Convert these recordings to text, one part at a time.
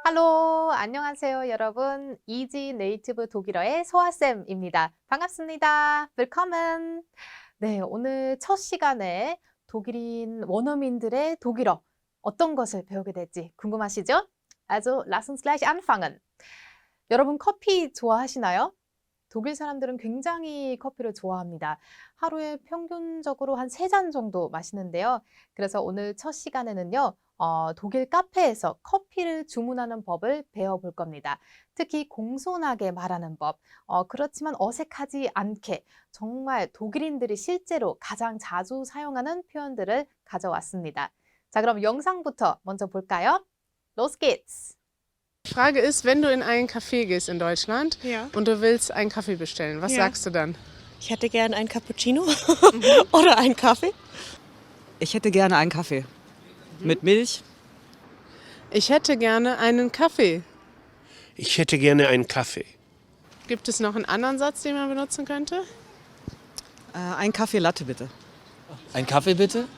할로, 안녕하세요, 여러분. 이지 네이티브 독일어의 소아쌤입니다. 반갑습니다. willkommen. 네, 오늘 첫 시간에 독일인 원어민들의 독일어 어떤 것을 배우게 될지 궁금하시죠? Also, lass uns gleich anfangen. 여러분 커피 좋아하시나요? 독일 사람들은 굉장히 커피를 좋아합니다. 하루에 평균적으로 한 3잔 정도 마시는데요. 그래서 오늘 첫 시간에는요, 독일 카페에서 커피를 주문하는 법을 배워볼 겁니다. 특히 공손하게 말하는 법, 그렇지만 어색하지 않게 정말 독일인들이 실제로 가장 자주 사용하는 표현들을 가져왔습니다. 자, 그럼 영상부터 먼저 볼까요? Los geht's! Die Frage ist, wenn du in einen Café gehst in Deutschland Ja. und du willst einen Kaffee bestellen, was Ja. sagst du dann? Ich hätte gern einen Cappuccino oder einen Kaffee. Ich hätte gerne einen Kaffee. Mit Milch. Ich hätte gerne einen Kaffee. Ich hätte gerne einen Kaffee. Gibt es noch einen anderen Satz, den man benutzen könnte? Ein Kaffee Latte bitte. Ein Kaffee bitte?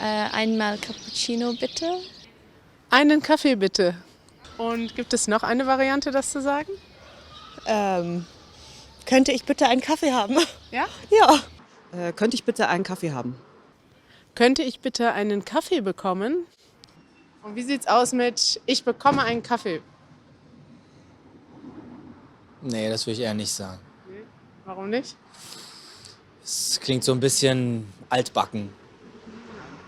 Einmal Cappuccino bitte. Einen Kaffee bitte. Und gibt es noch eine Variante, das zu sagen? Könnte ich bitte einen Kaffee haben? Ja? Ja. Könnte ich bitte einen Kaffee haben? Könnte ich bitte einen Kaffee bekommen? Und wie sieht's aus mit ich bekomme einen Kaffee? Nee, das würde ich eher nicht sagen. Warum nicht? Es klingt so ein bisschen altbacken.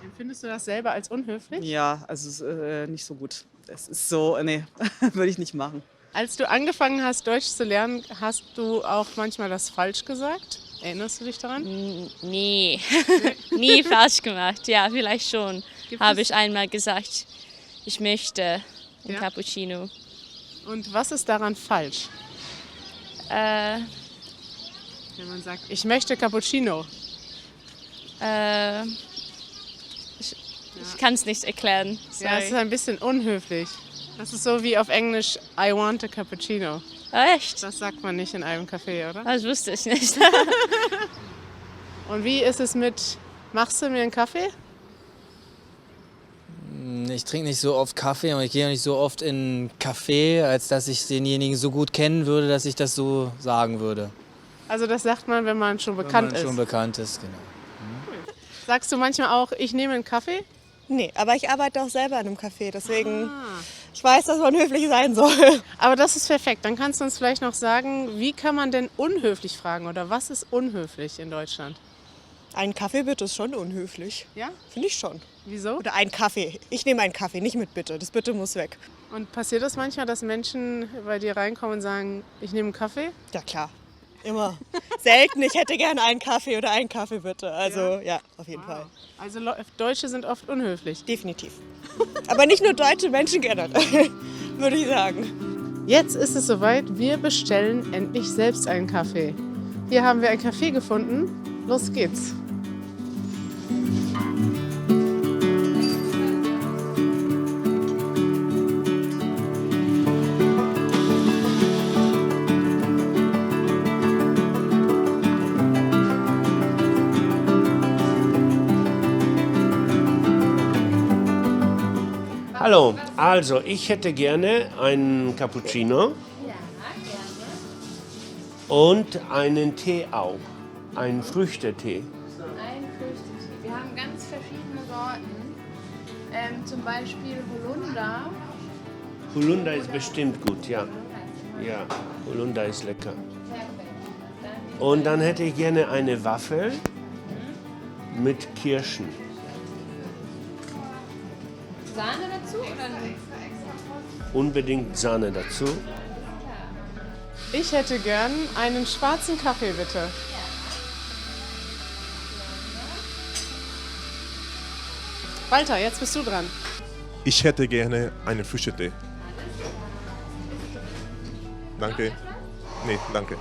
Empfindest du das selber als unhöflich? Ja, also nicht so gut. Es ist so, nee, würde ich nicht machen. Als du angefangen hast, Deutsch zu lernen, hast du auch manchmal das falsch gesagt? Erinnerst du dich daran? Nee, nie falsch gemacht. Ja, vielleicht schon. Gibt Habe es- ich einmal gesagt, ich möchte ein Ja? Cappuccino. Und was ist daran falsch, Äh, wenn man sagt, ich möchte Cappuccino? äh, ich kann es nicht erklären. Ja, es ist Sorry. ein bisschen unhöflich. Das ist so wie auf Englisch, I want a cappuccino. Echt? Das sagt man nicht in einem Café, oder? Das wusste ich nicht. Und wie ist es mit, machst du mir einen Kaffee? Ich trinke nicht so oft Kaffee und ich gehe auch nicht so oft in einen Café, als dass ich denjenigen so gut kennen würde, dass ich das so sagen würde. Also das sagt man, wenn man schon Wenn bekannt man schon ist. bekannt ist, genau. Sagst du manchmal auch, ich nehme einen Kaffee? Nee, aber ich arbeite auch selber in einem Café, deswegen ich weiß, dass man höflich sein soll. Aber das ist perfekt. Dann kannst du uns vielleicht noch sagen, wie kann man denn unhöflich fragen oder was ist unhöflich in Deutschland? Ein Kaffee bitte ist schon unhöflich. Ja? Finde ich schon. Wieso? Oder ein Kaffee. Ich nehme einen Kaffee, nicht mit bitte. Das bitte muss weg. Und passiert das manchmal, dass Menschen bei dir reinkommen und sagen, ich nehme einen Kaffee? Ja klar. Immer. Selten, ich hätte gerne einen Kaffee oder einen Kaffee bitte. Also ja, auf jeden Fall. Also Deutsche sind oft unhöflich. Definitiv. Aber nicht nur deutsche Menschen generell, würde ich sagen. Jetzt ist es soweit, wir bestellen endlich selbst einen Kaffee. Hier haben wir ein Café gefunden. Los geht's. Hallo, also ich hätte gerne einen Cappuccino und einen Tee auch, einen Früchtetee. Ein Früchtetee. Wir haben ganz verschiedene Sorten. Zum Beispiel Holunder. Holunder ist bestimmt gut, ja. Ja, Holunder ist lecker. Und dann hätte ich gerne eine Waffel mit Kirschen. Sahne dazu oder nicht? Unbedingt Sahne dazu. Ich hätte gern einen schwarzen Kaffee, bitte. Walter, jetzt bist du dran. Ich hätte gerne einen Früchtetee. Danke. Nee, danke.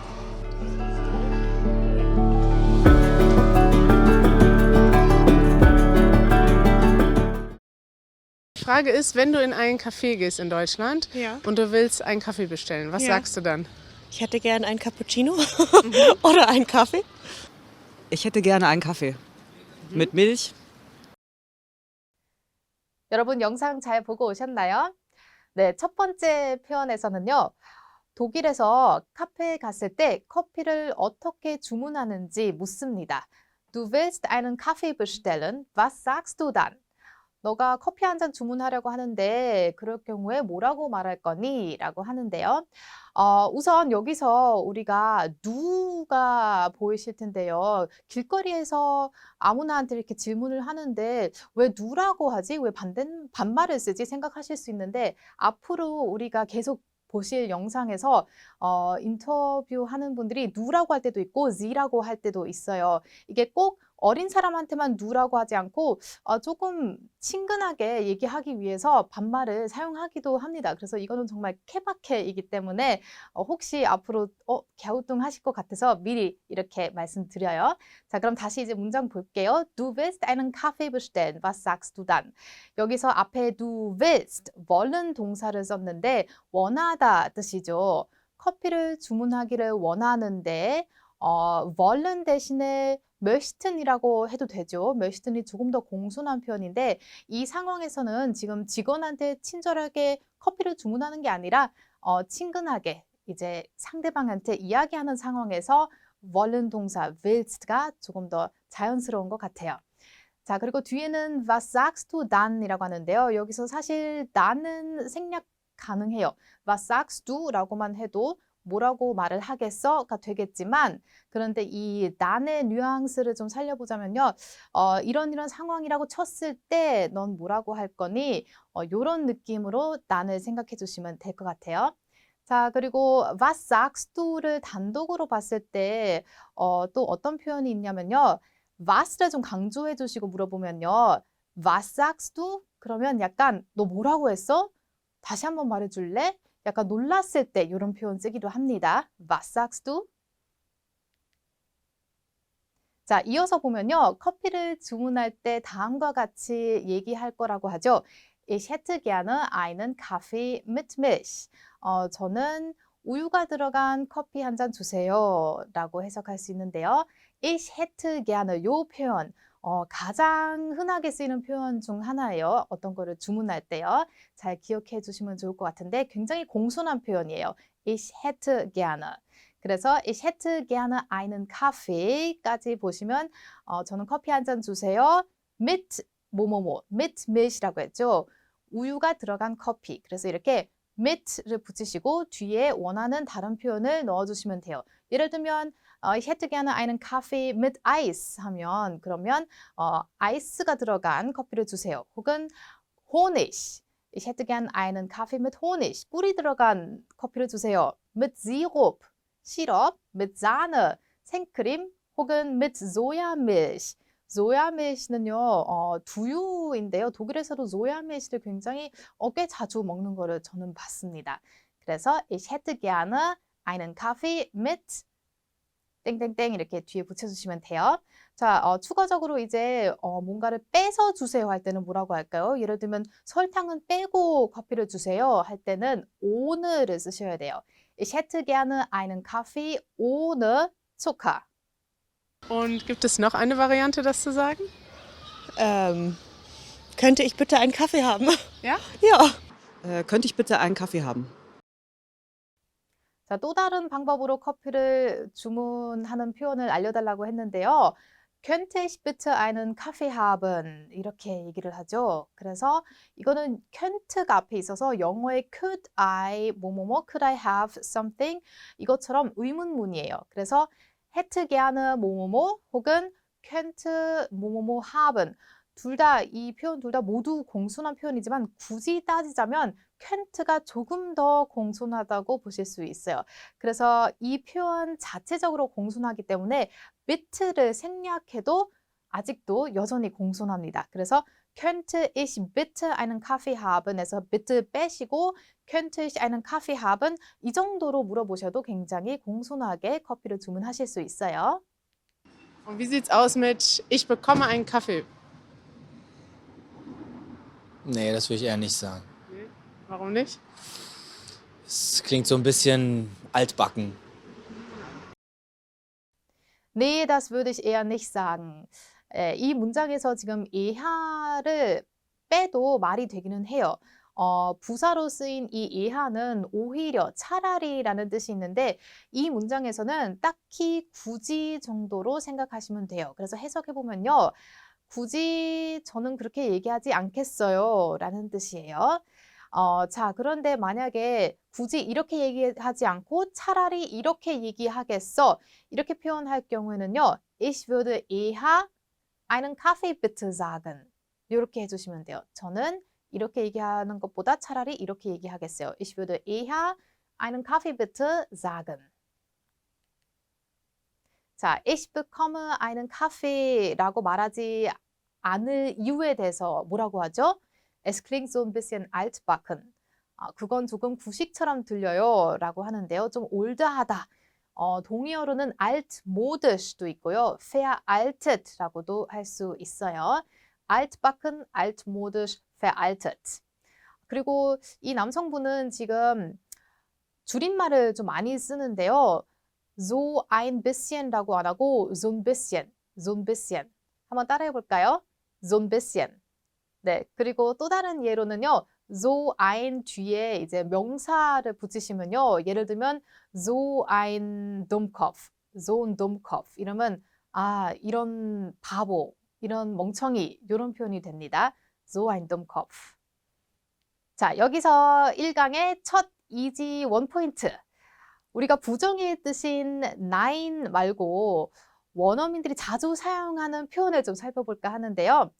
Die Frage ist, wenn du in einen Café gehst in Deutschland Ja. und du willst einen Kaffee bestellen, was Ja. sagst du dann? Ich hätte gern einen Cappuccino oder einen Kaffee. Ich hätte gerne einen Kaffee. Mit Milch. 여러분 영상 잘 보고 오셨나요? 네, 첫 번째 표현에서는요. 독일에서 카페에 갔을 때 커피를 어떻게 주문하는지 묻습니다. Du willst einen Kaffee bestellen? Was sagst du dann? 너가 커피 한 잔 주문하려고 하는데 그럴 경우에 뭐라고 말할 거니? 라고 하는데요. 우선 여기서 우리가 누가 보이실 텐데요. 길거리에서 아무나한테 이렇게 질문을 하는데 왜 누라고 하지? 왜 반말을 쓰지? 생각하실 수 있는데 앞으로 우리가 계속 보실 영상에서 인터뷰하는 분들이 누라고 할 때도 있고 지라고 할 때도 있어요. 이게 꼭 어린 사람한테만 누라고 하지 않고 조금 친근하게 얘기하기 위해서 반말을 사용하기도 합니다. 그래서 이거는 정말 케바케이기 때문에 혹시 앞으로 갸우뚱하실 것 같아서 미리 이렇게 말씀드려요. 자, 그럼 다시 이제 문장 볼게요. Du willst einen Kaffee bestellen. Was sagst du dann? 여기서 앞에 du willst, wollen 동사를 썼는데 원하다 뜻이죠. 커피를 주문하기를 원하는데 wollen 대신에 möchten이라고 해도 되죠. möchten이 조금 더 공손한 표현인데 이 상황에서는 지금 직원한테 친절하게 커피를 주문하는 게 아니라 친근하게 이제 상대방한테 이야기하는 상황에서 wollen 동사 willst가 조금 더 자연스러운 것 같아요. 자, 그리고 뒤에는 was sagst du dann 이라고 하는데요. 여기서 사실 나는 생략 가능해요. was sagst du 라고만 해도 뭐라고 말을 하겠어가 되겠지만 그런데 이 난의 뉘앙스를 좀 살려보자면요. 이런 상황이라고 쳤을 때 넌 뭐라고 할 거니? 이런 느낌으로 난을 생각해 주시면 될 것 같아요. 자, 그리고 was sagst du를 단독으로 봤을 때 또 어떤 표현이 있냐면요. was를 좀 강조해 주시고 물어보면요. was sagst du? 그러면 약간 너 뭐라고 했어? 다시 한번 말해 줄래? 약간 놀랐을 때 이런 표현 쓰기도 합니다. Was sagst du? 자, 이어서 보면요. 커피를 주문할 때 다음과 같이 얘기할 거라고 하죠. Ich hätte gerne einen Kaffee mit Milch. 저는 우유가 들어간 커피 한 잔 주세요. 라고 해석할 수 있는데요. Ich hätte gerne 이 표현. 가장 흔하게 쓰이는 표현 중 하나예요. 어떤 거를 주문할 때요. 잘 기억해 주시면 좋을 것 같은데 굉장히 공손한 표현이에요. Ich hätte gerne. 그래서 ich hätte gerne einen Kaffee까지 보시면 저는 커피 한 잔 주세요. mit 뭐뭐뭐, mit milch라고 했죠. 우유가 들어간 커피. 그래서 이렇게 mit를 붙이시고 뒤에 원하는 다른 표현을 넣어주시면 돼요. 예를 들면 ich hätte gerne einen Kaffee mit Eis 하면 그러면 아이스가 들어간 커피를 주세요. 혹은 Honig. Ich hätte gerne einen Kaffee mit Honig. 꿀이 들어간 커피를 주세요. mit Sirup. 시럽, mit Sahne. 생크림 혹은 mit Sojamilch. 소야밀시는요, 두유인데요. 독일에서도 소야밀시를 굉장히 꽤 자주 먹는 거를 저는 봤습니다. 그래서 ich hätte gerne einen Kaffee mit 땡땡땡 이렇게 뒤에 붙여주시면 돼요. 자, 추가적으로 이제 뭔가를 빼서 주세요 할 때는 뭐라고 할까요? 예를 들면 설탕은 빼고 커피를 주세요 할 때는 ohne를 쓰셔야 돼요. Ich hätte gerne einen Kaffee ohne Zucker. Und gibt es noch eine Variante, das zu sagen? Könnte ich bitte einen Kaffee haben? Ja? Ja. Könnte ich bitte einen Kaffee haben? 자, 또 다른 방법으로 커피를 주문하는 표현을 알려달라고 했는데요. Könnte ich bitte einen Kaffee haben? 이렇게 얘기를 하죠. 그래서 이거는 könnt가 앞에 있어서 영어의 could I 뭐뭐뭐, could I have something 이것처럼 의문문이에요. 그래서 hätte gerne 뭐뭐뭐 혹은 könnte 뭐뭐뭐 haben 이 표현 둘 다 모두 공손한 표현이지만 굳이 따지자면 könnt가 조금 더 공손하다고 보실 수 있어요. 그래서 이 표현 자체적으로 공손하기 때문에 bit를 생략해도 아직도 여전히 공손합니다. 그래서 könnte ich bitte einen Kaffee haben에서 bitte 빼시고 könnte ich einen Kaffee haben 이 정도로 물어보셔도 굉장히 공손하게 커피를 주문하실 수 있어요. Und wie sieht's aus mit ich bekomme einen Kaffee? Nee, das würde ich eher nicht sagen. Nee. Warum nicht? Es klingt so ein bisschen altbacken. Nee, das würde ich eher nicht sagen. 이 문장에서 지금 예하를 빼도 말이 되기는 해요. 부사로 쓰인 이 예하는 오히려 차라리라는 뜻이 있는데 이 문장에서는 딱히 굳이 정도로 생각하시면 돼요. 그래서 해석해보면요. 굳이 저는 그렇게 얘기하지 않겠어요 라는 뜻이에요. 자, 그런데 만약에 굳이 이렇게 얘기하지 않고 차라리 이렇게 얘기하겠어 이렇게 표현할 경우에는요. Ich würde eher einen Kaffee bitte sagen. 이렇게 해주시면 돼요. 저는 이렇게 얘기하는 것보다 차라리 이렇게 얘기하겠어요. Ich würde eher einen Kaffee bitte sagen. 자, ich bekomme einen Kaffee라고 말하지 않을 이유에 대해서 뭐라고 하죠? Es klingt so ein bisschen altbacken. 그건 조금 구식처럼 들려요 라고 하는데요. 좀 올드하다. 동의어로는 altmodish도 있고요. veraltet라고도 할 수 있어요. altbacken, altmodisch, veraltet. 그리고 이 남성분은 지금 줄임말을 좀 많이 쓰는데요. so ein bisschen라고 안 하고 so ein bisschen, so ein bisschen. 한번 따라해 볼까요? so ein bisschen. 네, 그리고 또 다른 예로는요. so ein 뒤에 이제 명사를 붙이시면요. 예를 들면 so ein Dummkopf, so ein Dummkopf 이러면 이런 바보, 이런 멍청이 이런 표현이 됩니다. so ein Dummkopf. 자, 여기서 1강의 첫 이지 원포인트. 우리가 부정의 뜻인 nein 말고 원어민들이 자주 사용하는 표현을 좀 살펴볼까 하는데요.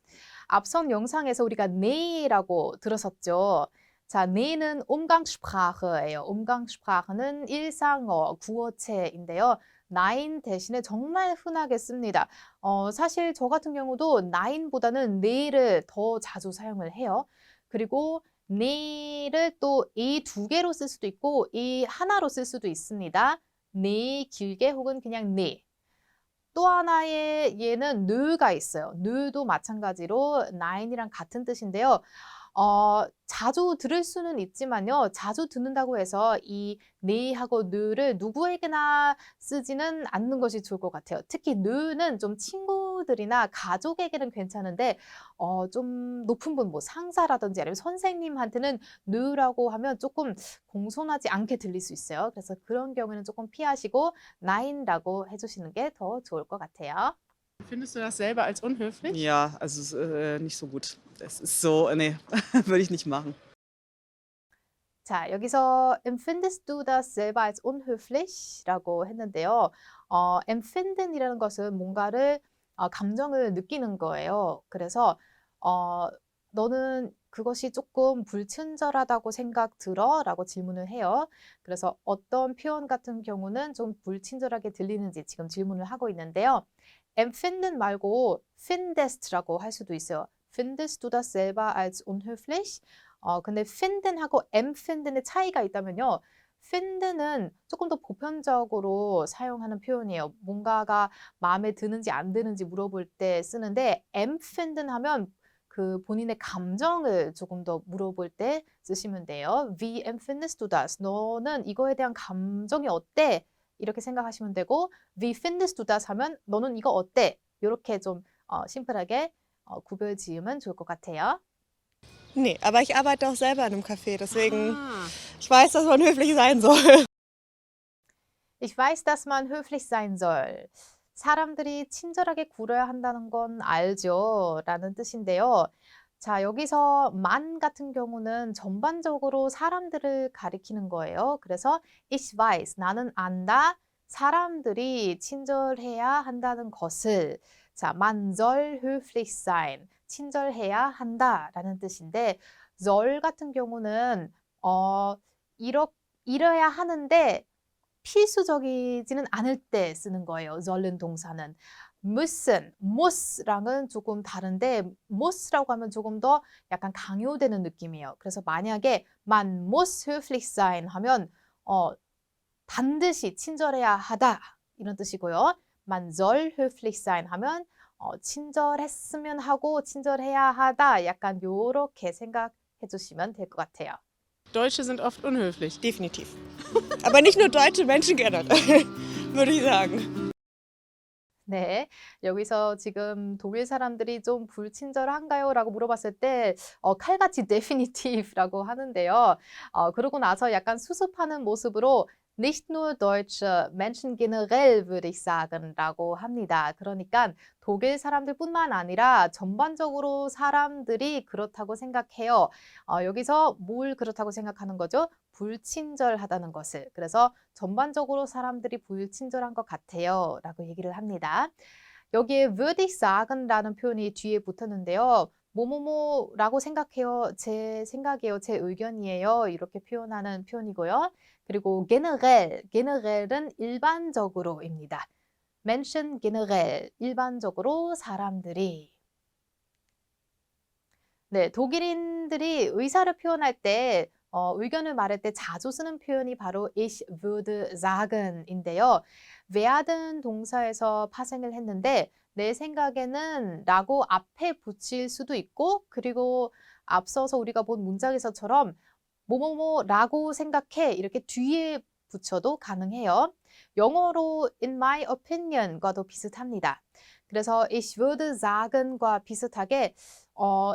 앞선 영상에서 우리가 네라고 들었었죠. 자, 네는 Umgangssprache예요. Umgangssprache는 일상어, 구어체인데요. nein 대신에 정말 흔하게 씁니다. 사실 저 같은 경우도 nein보다는 네를 더 자주 사용을 해요. 그리고 네를 또 이 두 개로 쓸 수도 있고 이 하나로 쓸 수도 있습니다. 네 길게 혹은 그냥 네. 또 하나의 얘는 느가 있어요. 느도 마찬가지로 nine이랑 같은 뜻인데요. 자주 들을 수는 있지만요. 자주 듣는다고 해서 이 네하고 느를 누구에게나 쓰지는 않는 것이 좋을 것 같아요. 특히 느는 좀 친구들이나 가족에게는 괜찮은데 좀 높은 분, 뭐 상사라든지 아니면 선생님한테는 느라고 하면 조금 공손하지 않게 들릴 수 있어요. 그래서 그런 경우에는 조금 피하시고 nine라고 해주시는 게 더 좋을 것 같아요. Findest du das selber als unhöflich? Ja, also nicht so gut. Das ist so, nee, würde ich nicht machen. 자, 여기서 empfindest du das selber als unhöflich? 라고 했는데요. empfinden이라는 것은 뭔가를 감정을 느끼는 거예요. 그래서 너는 그것이 조금 불친절하다고 생각 들어? 라고 질문을 해요. 그래서 어떤 표현 같은 경우는 좀 불친절하게 들리는지 지금 질문을 하고 있는데요. empfinden 말고 findest라고 할 수도 있어요. Findest du das selber als unhöflich? 근데 finden하고 empfinden의 차이가 있다면요. finden은 조금 더 보편적으로 사용하는 표현이에요. 뭔가가 마음에 드는지 안 드는지 물어볼 때 쓰는데 empfinden 하면 그 본인의 감정을 조금 더 물어볼 때 쓰시면 돼요. Wie empfindest du das? 너는 이거에 대한 감정이 어때? 이렇게 생각하시면 되고 Wie findest du das? 하면 너는 이거 어때? 이렇게 좀 심플하게 구별 지으면 좋을 것 같아요. Nee, aber ich arbeite auch selber in einem Café, deswegen ich weiß, dass man höflich sein soll. Ich weiß, dass man höflich sein soll. 사람들이 친절하게 굴어야 한다는 건 알죠. 라는 뜻인데요. 자, 여기서 man 같은 경우는 전반적으로 사람들을 가리키는 거예요. 그래서 ich weiß, 나는 안다. 사람들이 친절해야 한다는 것을. 자, man soll höflich sein. 친절해야 한다라는 뜻인데 soll 같은 경우는 이뤄야 하는데 필수적이지는 않을 때 쓰는 거예요. sollen 동사는. müssen, muss랑은 조금 다른데 muss라고 하면 조금 더 약간 강요되는 느낌이에요. 그래서 만약에 man muss höflich sein 하면 반드시 친절해야 하다 이런 뜻이고요. man soll höflich sein 하면 친절했으면 하고 친절해야 하다 약간 요렇게 생각해 주시면 될 것 같아요. Deutsche sind oft unhöflich. Definitiv. Aber nicht nur deutsche Menschen generell, würde ich sagen. 네. 여기서 지금 독일 사람들이 좀 불친절한가요? 라고 물어봤을 때, 칼같이 definitive라고 하는데요. 그러고 나서 약간 수습하는 모습으로 nicht nur deutsche Menschen generell würde ich sagen 라고 합니다. 그러니까 독일 사람들뿐만 아니라 전반적으로 사람들이 그렇다고 생각해요. 여기서 뭘 그렇다고 생각하는 거죠? 불친절하다는 것을. 그래서 전반적으로 사람들이 불친절한 것 같아요. 라고 얘기를 합니다. 여기에 würde ich sagen라는 표현이 뒤에 붙었는데요. 뭐뭐뭐라고 생각해요. 제 생각이에요. 제 의견이에요. 이렇게 표현하는 표현이고요. 그리고 generell은 일반적으로입니다. Menschen generell, 일반적으로 사람들이. 네, 독일인들이 의사를 표현할 때 의견을 말할 때 자주 쓰는 표현이 바로 ich würde sagen인데요. werden 동사에서 파생을 했는데 내 생각에는 라고 앞에 붙일 수도 있고 그리고 앞서서 우리가 본 문장에서처럼 뭐뭐뭐라고 생각해 이렇게 뒤에 붙여도 가능해요. 영어로 in my opinion과도 비슷합니다. 그래서 ich würde sagen과 비슷하게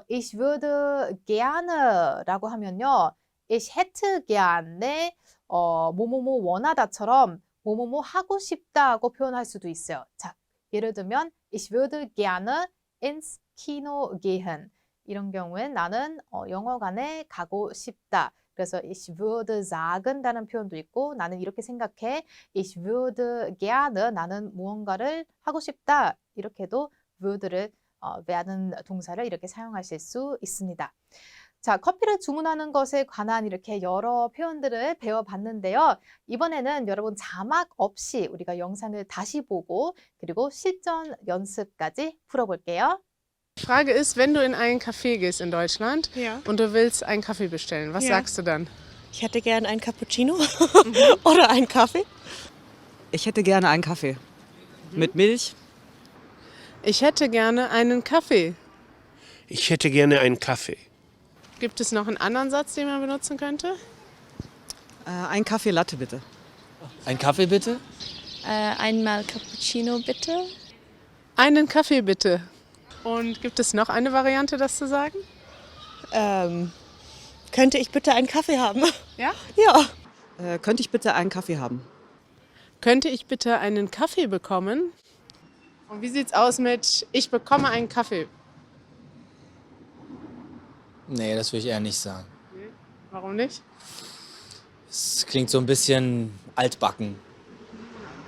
ich würde gerne라고 하면요. ich hätte gerne 뭐뭐뭐 원하다처럼 뭐뭐뭐 하고 싶다고 표현할 수도 있어요. 자, 예를 들면 ich würde gerne ins Kino gehen. 이런 경우엔 나는 영화관에 가고 싶다. 그래서 ich würde sagen다는 표현도 있고 나는 이렇게 생각해. ich würde gerne 나는 무언가를 하고 싶다. 이렇게도 würde를 werden 동사를 이렇게 사용하실 수 있습니다. 자, 커피를 주문하는 것에 관한 이렇게 여러 표현들을 배워봤는데요. 이번에는 여러분 자막 없이 우리가 영상을 다시 보고 그리고 실전 연습까지 풀어볼게요. Die Frage ist, wenn du in einen Café gehst in Deutschland Ja. und du willst einen Kaffee bestellen, was Ja. sagst du dann? Ich hätte gern einen Cappuccino oder einen Kaffee. Ich hätte gerne einen Kaffee. Mit Milch. Ich hätte gerne einen Kaffee. Ich hätte gerne einen Kaffee. Gibt es noch einen anderen Satz, den man benutzen könnte? Ein Kaffee Latte bitte. Ein Kaffee bitte? Einmal Cappuccino bitte. Einen Kaffee bitte. Und gibt es noch eine Variante, das zu sagen? Könnte ich bitte einen Kaffee haben? Ja? Ja. Könnte ich bitte einen Kaffee haben? Könnte ich bitte einen Kaffee bekommen? Und wie sieht's aus mit ich bekomme einen Kaffee? Nee, das würde ich eher nicht sagen. Warum nicht? Es klingt so ein bisschen altbacken.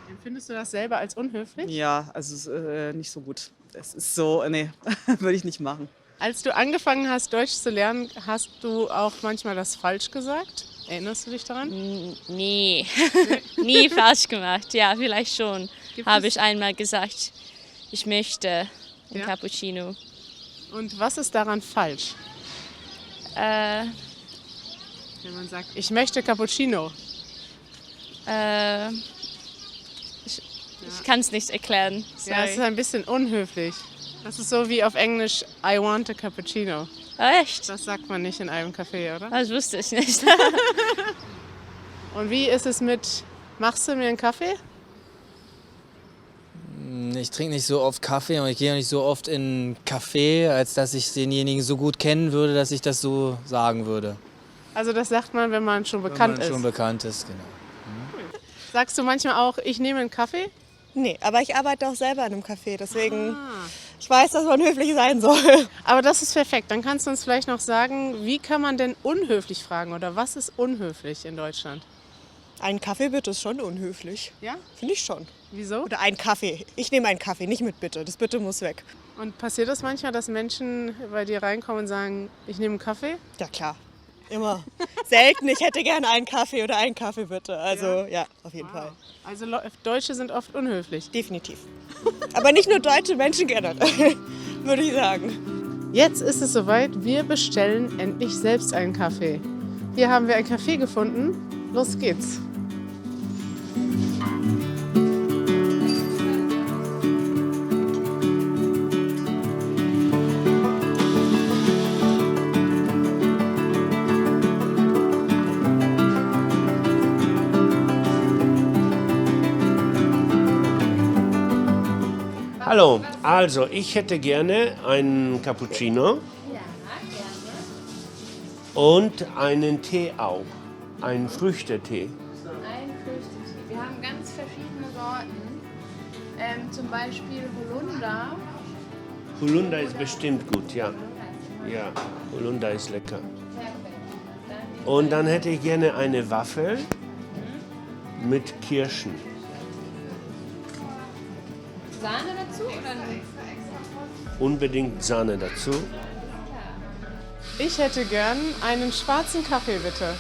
Empfindest du das selber als unhöflich? Ja, also nicht so gut. Es ist so, nee, würde ich nicht machen. Als du angefangen hast, Deutsch zu lernen, hast du auch manchmal das falsch gesagt? Erinnerst du dich daran? Nee, nie falsch gemacht. Ja, vielleicht schon. Habe ich einmal gesagt, ich möchte ein Ja? Cappuccino. Und was ist daran falsch, Äh, wenn man sagt, ich möchte Cappuccino? ich kann es nicht erklären. Ja, es ist Sorry. ein bisschen unhöflich. Das ist so wie auf Englisch I want a Cappuccino. Echt? Das sagt man nicht in einem Café, oder? Das wusste ich nicht. Und wie ist es mit, machst du mir einen Kaffee? Ich trinke nicht so oft Kaffee und ich gehe auch nicht so oft in Café, als dass ich denjenigen so gut kennen würde, dass ich das so sagen würde. Also das sagt man, wenn man schon bekannt Wenn man schon ist. bekannt ist, genau. Sagst du manchmal auch, ich nehme einen Kaffee? Nee, aber ich arbeite auch selber in einem Café, deswegen ich weiß, dass man höflich sein soll. Aber das ist perfekt. Dann kannst du uns vielleicht noch sagen, wie kann man denn unhöflich fragen oder was ist unhöflich in Deutschland? Ein Kaffee bitte ist schon unhöflich. Ja? Finde ich schon. Wieso? Oder ein Kaffee. Ich nehme einen Kaffee, nicht mit Bitte. Das Bitte muss weg. Und passiert das manchmal, dass Menschen bei dir reinkommen und sagen, ich nehme einen Kaffee? Ja, klar. Immer. Selten. Ich hätte gerne einen Kaffee oder einen Kaffee bitte. Also ja, auf jeden Fall. Also Deutsche sind oft unhöflich. Definitiv. Aber nicht nur deutsche Menschen generell, würde ich sagen. Jetzt ist es soweit, wir bestellen endlich selbst einen Kaffee. Hier haben wir ein Café gefunden. Los geht's. Hallo, also ich hätte gerne einen Cappuccino und einen Tee auch, einen Früchtetee. Ein Früchtetee. Wir haben ganz verschiedene Sorten. Zum Beispiel Holunder. Holunder ist bestimmt gut, ja. Ja, Holunder ist lecker. Und dann hätte ich gerne eine Waffel mit Kirschen. Sahne dazu oder nicht? Unbedingt Sahne dazu. Ich hätte gern einen schwarzen Kaffee, bitte.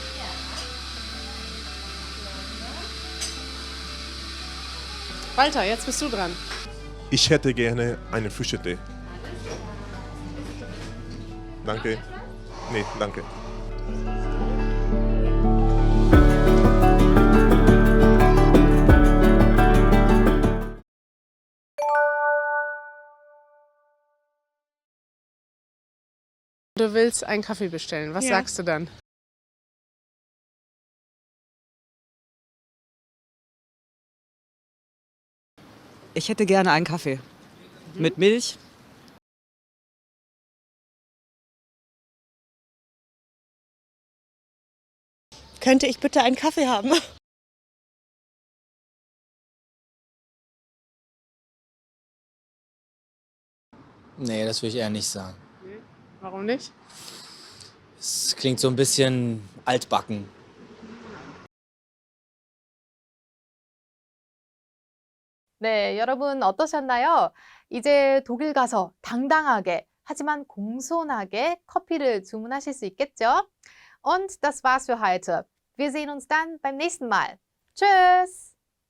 Walter, jetzt bist du dran. Ich hätte gerne einen Früchtetee. Danke. Nee, danke. Du willst einen Kaffee bestellen. Was Ja. sagst du dann? Ich hätte gerne einen Kaffee. Mit Milch. Könnte ich bitte einen Kaffee haben? Nee, das würde ich eher nicht sagen. Warum nicht? Es klingt so ein bisschen altbacken. 네, 여러분 어떠셨나요? 이제 독일 가서 당당하게 하지만 공손하게 커피를 주문하실 수 있겠죠? Und das war's für heute. Wir sehen uns dann beim nächsten Mal. Tschüss!